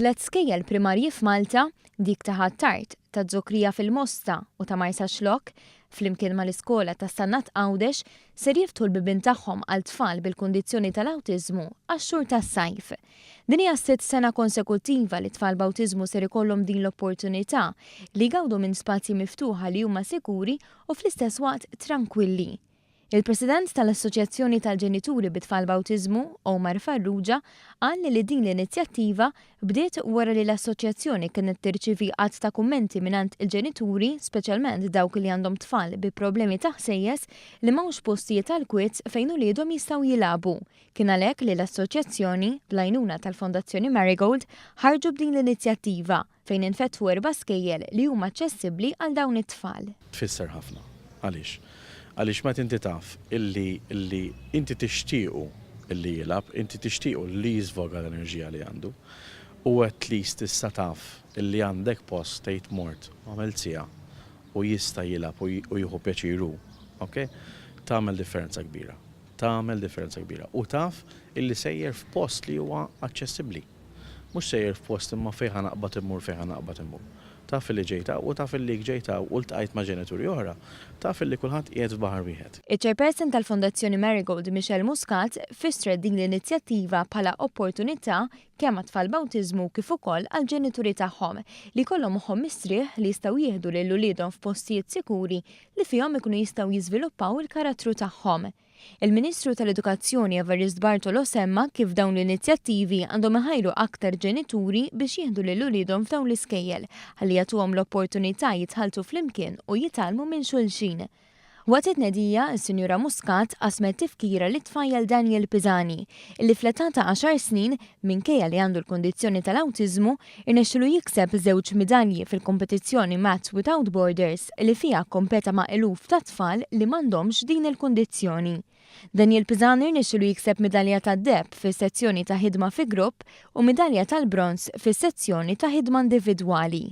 Tlet skejjel primarji f'Malta, dik ta' Ħattart, ta' Żokrija fil-Mosta u ta' Marsa Xlok, flimkien mal-iskola ta' Sannat Għawdex, ser jiftu l-bibien tagħhom għal tfal bil-kundizzjoni tal-awtiżmu għax-xhur tas-sajf. Din hija 6 sena konsekuttiva li tfal b'awtiżmu ser ikollhom din l-opportunità li jgawdu minn spazji miftuħa li huma sikuri u fl-istess waqt tranquilli. Il-President tal-Assoċjazzjoni tal-Ġenituri bit-tfal b'awtiżmu, Omar Farrugia, qal li din l-inizjattiva bdiet wara li l-assoċjazzjoni kienet tirċievi qatt ta' kummenti mingħand il-ġenituri, speċjalment dawk li għandhom tfal bi problemi ta' ħsejjes li m'hawnx postijiet tal-kwiet fejn uliedhom jistgħu jilagħbu. Kien għalhekk li l-assoċjazzjoni bl-għajnuna tal-Fondazzjoni Marigold ħarġu b'din l-inizjattiva fejn infettħu 4 skejjel li huma aċċessibbli għal dawn it-tfal. Tfisser ħafna. Għaliex? Għaliex ma inti taf illi inti tixtiequ illi jilab, inti tixtiequ li jiżvoga l-enerġija li għandu u at least tista' taf illi għandek post tgħid mort għamel sija u jista' jilab u jieħu pjaċiru, okay? Tagħmel differenza kbira. Tagħmel differenza kbira. U taf illi sejjer f'post li huwa aċċessibbli. Mhux sejjer f'post imma fejn ħanaqbad immur fejn ħanaqbad immur. Taf li ġejta u taf li ġejta u ltqajt ma' ġenituri oħra, taf li kulħadd qiegħed f'baħar wieħed. Iċ-Chairperson tal-Fondazzjoni Marigold Michelle Muscat fissret din l-inizjattiva bħala opportunità kemm għat-tfal b'awtiżmu kif ukoll għall-ġenituri tagħhom li jkollhom moħħhom mistrieħ li jistgħu jieħdu lil uliedhom f'postijiet sikuri li fihom ikunu jistgħu jiżviluppaw il-karattru tagħhom. Il-Ministru tal-Edukazzjoni Evarist Bartolo semma kif dawn l-inizjattivi għandhom iħajru aktar ġenituri biex jieħdu lil uliedhom f'dawn l-iskejjel ħalli jagħtuhom l-opportunità jitħalltu flimkien u jitalmu minn xulxin. Waqt it-tnedija, is-Sinjura Muscat qasmet tifkira li tfajjel Daniel Pisani, illi fl-età ta' 10 snin minkejja li għandu l-kondizzjoni tal-awtiżmu irnexxielu jikseb 2 midalji fil-kompetizzjoni Maths Without Borders li fiha kompeta ma' eluf ta' tfal li m'għandhomx din il-kondizzjoni. Daniel Pisani irnexxielu jikseb midalja tad-deheb fis-sezzjoni ta' ħidma fi grupp u midalja tal-bronz fis-sezzjoni ta' ħidma individwali.